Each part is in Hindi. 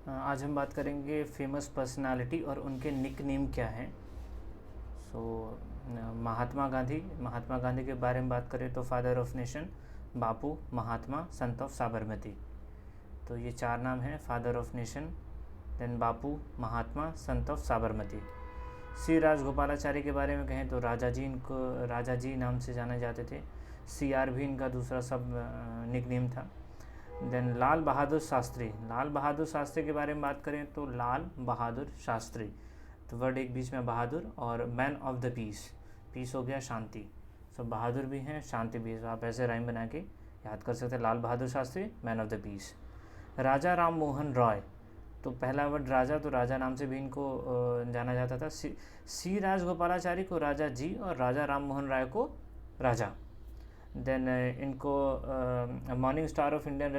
आज हम बात करेंगे फेमस पर्सनालिटी और उनके निक नेम क्या हैं। सो महात्मा गांधी के बारे में बात करें तो father of nation, Bapu, Mahatma, Sant of Sabarmati. तो ये चार नाम हैं, father of nation, then Bapu, Mahatma, Sant of Sabarmati. Shri Rajagopalachari के बारे में कहें तो राजा जी नाम से जाने जाते थे। CR भी इनका दूसरा सब निक नेम था। देन लाल बहादुर शास्त्री के बारे में बात करें तो लाल बहादुर शास्त्री, तो वर्ड एक बीच में बहादुर, और मैन ऑफ द पीस हो गया शांति। सो बहादुर भी हैं, शांति भी है, तो आप ऐसे राइम बना के याद कर सकते हैं, Lal Bahadur Shastri, man of the peace. Raja Ram Mohan Roy, तो पहला वर्ड राजा, तो राजा नाम से भी इनको जाना जाता था। सी राजगोपालाचारी को राजा जी और राजा राम मोहन राय को राजा। देन इनको morning star of Indian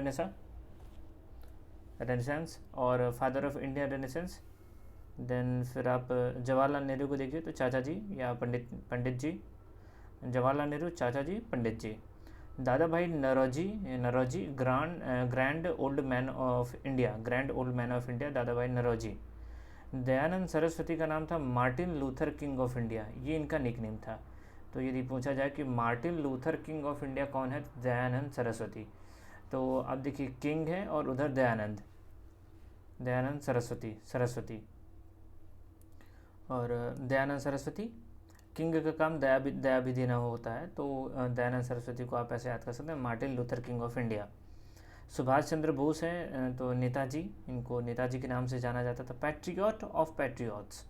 renaissance और father of Indian renaissance. Then फिर आप जवाहरलाल नेहरू को देखिए तो चाचा जी या पंडित जी, जवाहरलाल नेहरू, चाचा जी, पंडित जी। दादा भाई Naoroji grand old man of India, दादा भाई नरोजी। दयानंद सरस्वती का नाम था Martin Luther King of India, ये इनका निकनेम था। तो यदि पूछा जाए कि Martin Luther King of India कौन है, तो दयानंद सरस्वती। तो अब देखिए किंग है और उधर दयानंद सरस्वती और दयानंद सरस्वती। किंग का काम दया भी देना होता है, तो दयानंद सरस्वती को आप ऐसे याद कर सकते हैं, Martin Luther King of India. Subhash Chandra Bose हैं तो नेताजी, इनको नेताजी के नाम से जाना जाता था, पैट्रियट ऑफ पैट्रियट्स।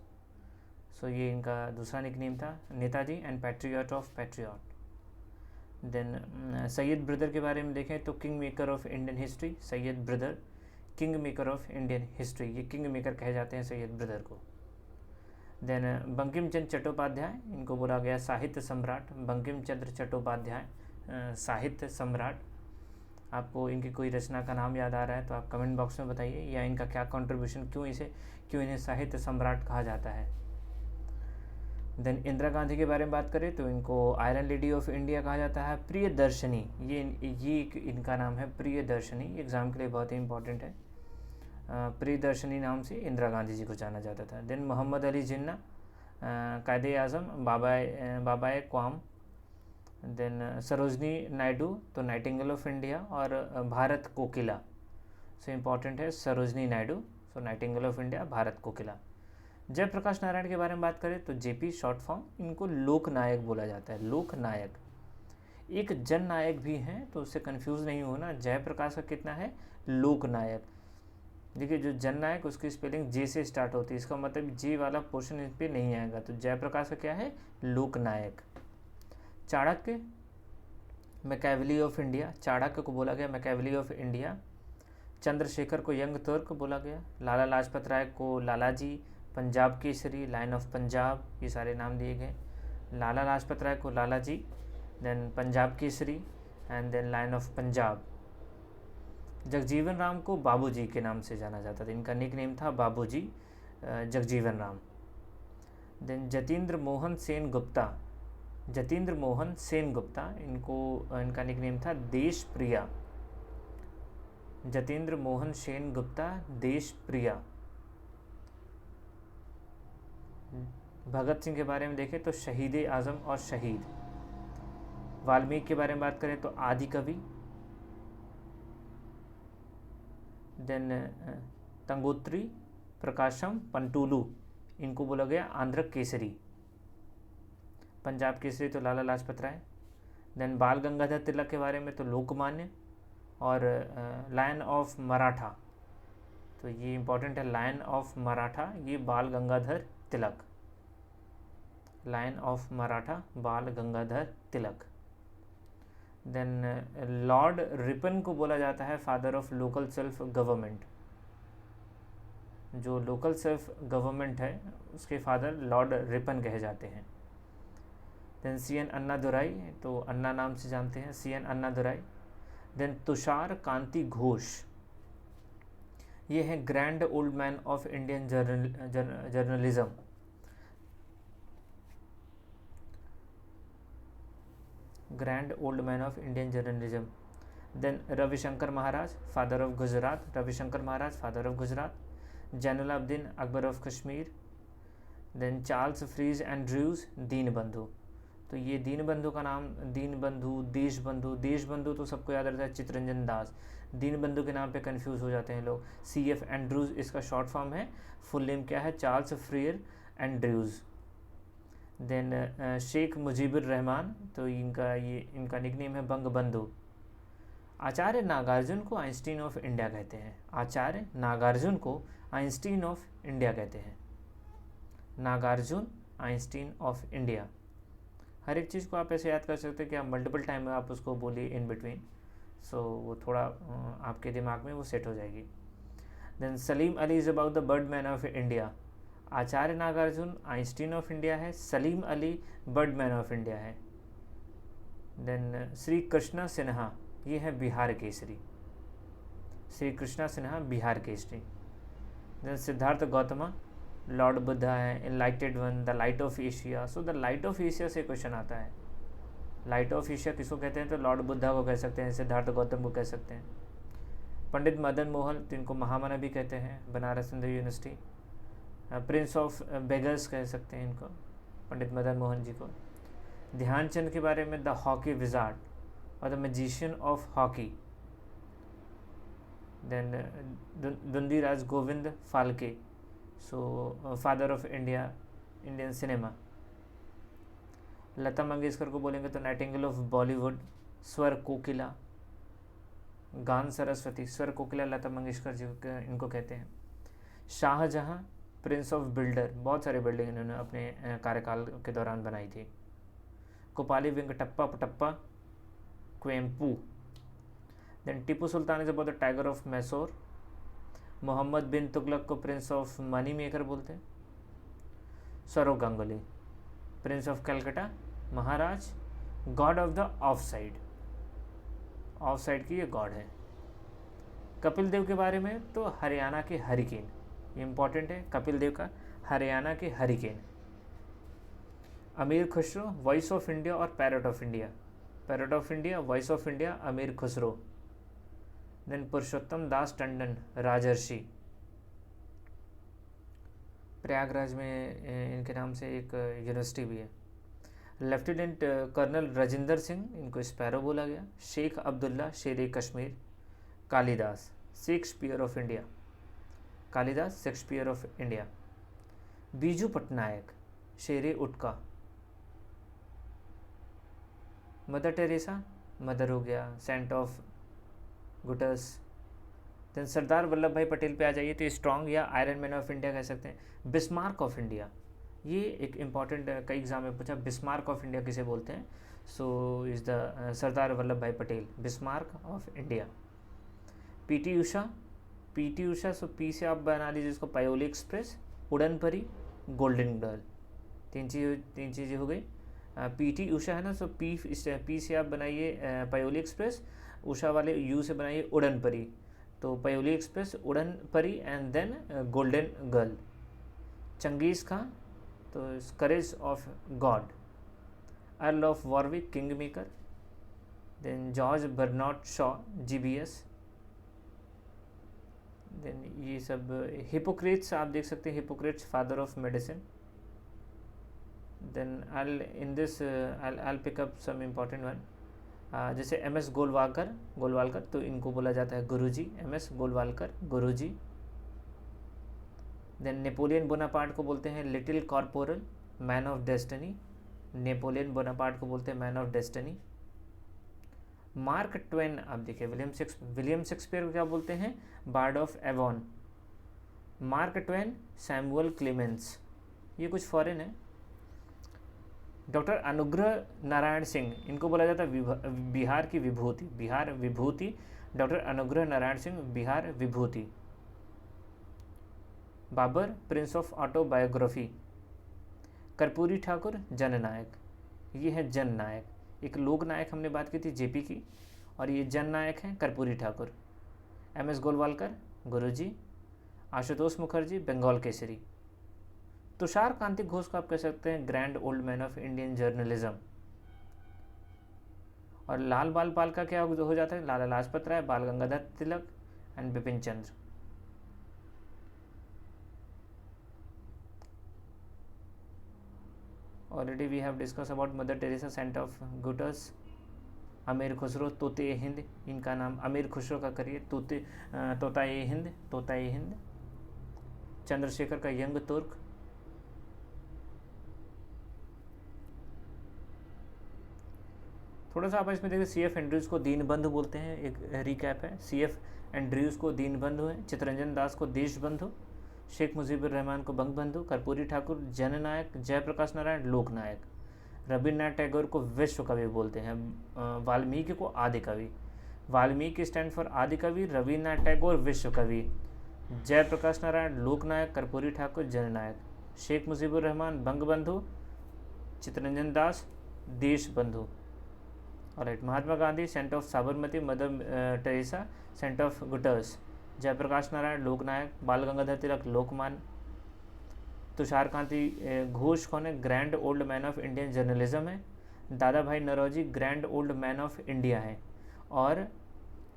सो ये इनका दूसरा निकनेम था, Netaji and patriot of patriot. Then Syed brother के बारे में देखें तो king maker of Indian history, Syed brother, king maker of Indian history, ये किंग मेकर कहे जाते हैं सैयद ब्रदर को। देन बंकिम चंद्र चट्टोपाध्याय, इनको बोला गया साहित्य सम्राट, बंकिम चंद्र चट्टोपाध्याय साहित्य सम्राट। आपको इनकी कोई रचना का नाम याद आ रहा है तो आप कमेंट बॉक्स में बताइए, या इनका क्या कंट्रीब्यूशन, क्यों इन्हें साहित्य सम्राट कहा जाता है। देन इंदिरा गांधी के बारे में बात करें तो इनको आयरन लेडी ऑफ इंडिया कहा जाता है। प्रियदर्शनी, ये इनका नाम है प्रियदर्शनी, एग्जाम के लिए बहुत ही इंपॉर्टेंट है। प्रियदर्शनी नाम से इंदिरा गांधी जी को जाना जाता था। देन मोहम्मद अली जिन्ना, कायदे आज़म, बाबाए क्वाम। देन सरोजनी नायडू, तो नाइटिंगेल ऑफ इंडिया, और भारत कोकिला, सो इम्पॉर्टेंट है सरोजनी नायडू, सो नाइटिंगेल ऑफ इंडिया, भारत कोकिला। जयप्रकाश नारायण के बारे में बात करें तो JP शॉर्ट फॉर्म, इनको लोकनायक बोला जाता है, लोकनायक। एक जननायक भी हैं तो उससे कंफ्यूज नहीं होना, जयप्रकाश का कितना है, लोकनायक। देखिए जो जननायक उसकी स्पेलिंग J से स्टार्ट होती है, इसका मतलब J वाला पोर्शन इस पर नहीं आएगा, तो जयप्रकाश का क्या है, Loknayak. Chanakya, Machiavelli of India, Chanakya को बोला गया मैकेवली ऑफ इंडिया। चंद्रशेखर को यंग तुर्क बोला गया। लाला लाजपत राय को लालाजी, पंजाब केसरी, लाइन ऑफ पंजाब, ये सारे नाम दिए गए। लाला लाजपत राय को Lala ji, then Punjab Kesari, and then lion of Punjab. Jagjivan Ram को बाबूजी के नाम से जाना जाता था, इनका निक नेम था बाबूजी, जगजीवन राम। देन जतीन्द्र मोहन सेन गुप्ता, इनका निक नेम था देश प्रिया, जतीन्द्र मोहन सेन गुप्ता, देश प्रिया। भगत सिंह के बारे में देखें तो शहीद आज़म और शहीद। वाल्मीकि के बारे में बात करें तो आदि कवि। देन तंगोत्री प्रकाशम पंटुलू, इनको बोला गया आंध्र केसरी। पंजाब केसरी तो लाला लाजपत राय। देन बाल गंगाधर तिलक के बारे में तो लोकमान्य, और लायन ऑफ मराठा, तो ये इंपॉर्टेंट है, लायन ऑफ मराठा, ये बाल गंगाधर तिलक, लायन ऑफ मराठा, बाल गंगाधर तिलक। देन लॉर्ड रिपन को बोला जाता है father of local self government, जो लोकल सेल्फ गवर्नमेंट है उसके फादर लॉर्ड रिपन कहे जाते हैं। देन CN अन्नादुराई, तो अन्ना नाम से जानते हैं, CN अन्नादुराई। देन तुषार कांति घोष, ये है grand old man of Indian journalism. Grand old man of Indian journalism. Then Ravishankar Maharaj, father of Gujarat, Ravishankar Maharaj father of Gujarat. Zainulabdin Akbar of Kashmir. Then Charles Freer Andrews, Deen Bandhu. तो ये दीन बंधु का नाम, दीन बंधु, देश बंधु, देश बंधु तो सबको याद रहता है चित्तरंजन दास। दीन बंधु के नाम पे कंफ्यूज हो जाते हैं लोग। CF एंड्रूज इसका शॉर्ट फॉर्म है, फुल नेम क्या है? Charles Freer Andrews. Then Sheikh Mujibur Rahman, तो इनका निकनेम है बंग बंधु। आचार्य नागार्जुन को आइंस्टीन ऑफ इंडिया कहते हैं। आचार्य नागार्जुन को आइंस्टीन ऑफ इंडिया कहते हैं। Nagarjuna Einstein of India. हर एक चीज़ को आप ऐसे याद कर सकते हैं कि आप मल्टीपल टाइम में आप उसको बोलिए इन बिटवीन, सो वो थोड़ा आपके दिमाग में वो सेट हो जाएगी। Then Salim Ali is about the bird man of India. Acharya Nagarjuna Einstein of India है, Salim Ali bird man of India है। देन श्री कृष्णा सिन्हा, ये है बिहार केसरी। श्री कृष्णा सिन्हा बिहार केसरी। देन सिद्धार्थ गौतमा, लॉर्ड बुद्धा है, enlightened one, the light of Asia. So the light of Asia से क्वेश्चन आता है। लाइट ऑफ एशिया किसको कहते हैं? तो लॉर्ड बुद्धा को कह सकते हैं, सिद्धार्थ गौतम को कह सकते हैं। पंडित मदन मोहन, तो इनको महामना भी कहते हैं, Banaras Hindu university. Prince of beggars कह सकते हैं इनको, पंडित मदन मोहन जी को। ध्यानचंद के बारे में द हॉकी विजार्ड और the magician of hockey. Then Dhundiraj Govind Phalke, so father of India, Indian cinema. Lata Mangeshkar को बोलेंगे तो नाइटिंगेल ऑफ बॉलीवुड। स्वर कोकिला, गान सरस्वती, स्वर कोकिला लता मंगेशकर जी इनको कहते हैं। शाहजहां, प्रिंस ऑफ बिल्डर, बहुत सारे बिल्डिंग इन्होंने अपने कार्यकाल के दौरान बनाई थी। Kuppali Venkatappa Puttappa, Kuvempu. Then Tipu Sultan is about the tiger of Mysore. Muhammad bin Tughlaq को प्रिंस ऑफ मनी मेकर बोलते हैं। Sourav Ganguly, prince of Calcutta, Maharaj, god of the off side. Off side की ये गॉड है। कपिल देव के बारे में तो हरियाणा के हरिकेन, ये इंपॉर्टेंट है, कपिल देव का हरियाणा के हरिकेन। अमीर खुसरो, वॉइस ऑफ इंडिया और parrot of India. Parrot of India, voice of India, अमीर खुसरो। देन पुरुषोत्तम दास टंडन, राजर्षि। प्रयागराज में इनके नाम से एक यूनिवर्सिटी भी है। लेफ्टिनेंट कर्नल राजिंदर सिंह, इनको स्पैरो बोला गया। शेख अब्दुल्ला, शेर Kashmir. Kalidas, Shakespeare of India. Kalidas, Shakespeare of India. Biju Patnaik, शेर उटका। मदर टेरेसा, मदर हो गया, Saint of गुटस। Then Sardar Vallabhbhai Patel पे आ जाइए तो स्ट्रॉन्ग या आयरन मैन ऑफ इंडिया कह सकते हैं। बिस्मार्क ऑफ इंडिया, ये एक इम्पॉर्टेंट कई एग्जाम में पूछा, बिस्मार्क ऑफ इंडिया किसे बोलते हैं? So is the Sardar Vallabhbhai Patel, Bismarck of India. PT Usha, PT Usha, so P से आप बना लीजिए इसको, पायोली एक्सप्रेस, उड़न परी, गोल्डन गर्ल। तीन चीज़ें हो गई। पीटी उषा है ना, सो पी से आप बनाइए पायोली एक्सप्रेस, उषा वाले यू से बनाइए उड़न परी, तो पायोली एक्सप्रेस, उड़न परी and then golden girl. Genghis Khan, तो courage of God. Earl of Warwick, king maker. Then George Bernard Shaw, GBS। Then ये सब हिपोक्रेट्स आप देख सकते हैं, Hippocrates father of medicine. Then I'll pick up some important one, जैसे MS गोलवालकर, तो इनको बोला जाता है Guruji, MS Golwalkar, Guruji. Then Napoleon Bonaparte को बोलते हैं little corporal, man of destiny. Napoleon Bonaparte को बोलते हैं man of destiny. Mark Twain, आप देखिए विलियम शेक्सपियर को क्या बोलते हैं? Bard of Avon. Mark Twain, Samuel Clemens, ये कुछ फॉरेन है। डॉक्टर अनुग्रह नारायण सिंह, इनको बोला जाता है बिहार की विभूति, Bihar Vibhuti. Doctor Anugrah Narayan Singh, Bihar Vibhuti. Babur, prince of autobiography. Karpoori Thakur, Jannayak, ये है जननायक। एक लोक नायक हमने बात की थी JP की, और ये जननायक हैं कर्पूरी ठाकुर। MS गोलवालकर, गुरुजी। आशुतोष मुखर्जी, बंगाल केसरी। तुषार कांति घोष को आप कह सकते हैं grand old man of Indian journalism. और लाल बाल पाल का क्या हो जाता है? लाला Lajpat Rai, Bal Gangadhar Tilak and Bipin Chandra. Already we have discuss about Mother Teresa, saint of gutters. Amir Khusrau, तोते हिंद, इनका नाम अमीर खुसरो का करिए तोताए हिंद, तोताए हिंद। चंद्रशेखर का यंग तुर्क। थोड़ा सा आप इसमें देखिए, CF एंड्रयूज़ को दीनबंधु बोलते हैं, एक रिकैप है। CF एंड्रयूज़ को दीनबंधु है, चित्तरंजन दास को देशबंधु, शेख मुजीबुर रहमान को बंगबंधु, कर्पूरी ठाकुर जननायक, जयप्रकाश नारायण लोकनायक, रविन्द्रनाथ टैगोर को विश्व कवि बोलते हैं, वाल्मीकि को आदि कवि। वाल्मीकि स्टैंड फॉर आदि कवि, Rabindranath Tagore Vishwa Kavi, Jayaprakash Narayan Loknayak, Karpoori Thakur Jannayak, Sheikh Mujibur Rahman Bangabandhu, Chittaranjan Das Deshbandhu. Alright, Mahatma Gandhi saint of Sabarmati, Mother Teresa saint of gutters, Jayaprakash Narayan Loknayak, Bal Gangadhar Tilak Lokmanya, Tushar Kanti Ghosh कौन है? Grand old man of Indian journalism है। Dadabhai Naoroji grand old man of India है, और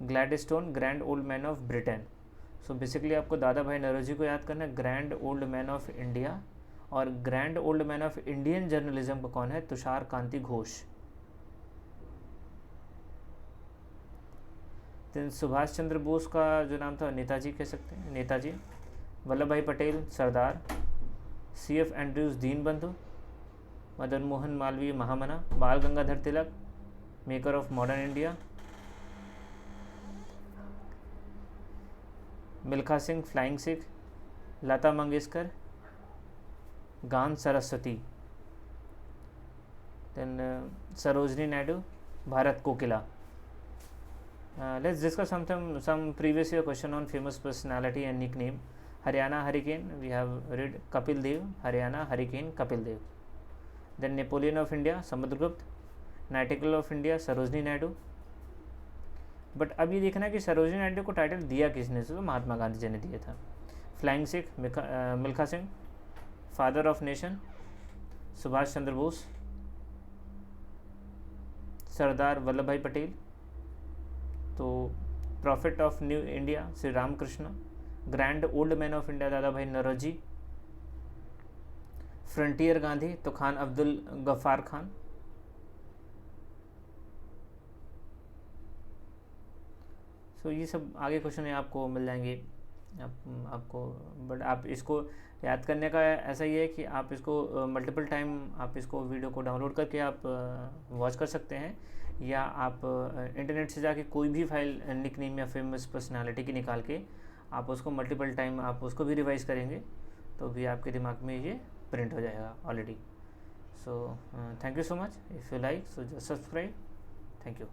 Gladstone grand old man of Britain. So basically आपको दादा भाई नौरोजी को याद करना है, grand old man of India, और grand old man of Indian journalism का कौन है? तुषार कांति घोष। देन सुभाष चंद्र बोस का जो नाम था, नेताजी कह सकते हैं, Netaji. Vallabhbhai Patel Sardar, CF Andrews Deenbandhu, Madan Mohan Malviya Mahamana, Bal Gangadhar Tilak maker of modern India, Milkha Singh flying Sikh, Lata Mangeshkar Gaan Saraswati, then Sarojini Naidu Bharat Kokila. Let's discuss some previous year question on famous personality and nickname. Haryana Hurricane, we have read Kapil Dev, Haryana Hurricane Kapil Dev. Then Napoleon of India, Samudragupta. Nightingale of India, Sarojini Naidu. But अब ये देखना है कि सरोजिनी नायडू को टाइटल दिया किसने? तो महात्मा गांधी जी ने दिया था। Flying Sikh Milkha Singh, father of nation Subhash Chandra Bose, Sardar Vallabhbhai Patel, तो prophet of new India Shri Ramakrishna, grand old man of India Dadabhai Naoroji, frontier Gandhi तो खान अब्दुल गफ्फार खान। सो ये सब आगे क्वेश्चन है आपको मिल जाएंगे आपको, बट आप इसको याद करने का ऐसा ही है कि आप इसको मल्टीपल टाइम आप इसको वीडियो को डाउनलोड करके आप वॉच कर सकते हैं, या आप इंटरनेट से जाके कोई भी फाइल निकनेम या फेमस पर्सनालिटी की निकाल के आप उसको मल्टीपल टाइम आप उसको भी रिवाइज करेंगे तो भी आपके दिमाग में ये प्रिंट हो जाएगा already. So thank you so much. If you like so just subscribe. Thank you.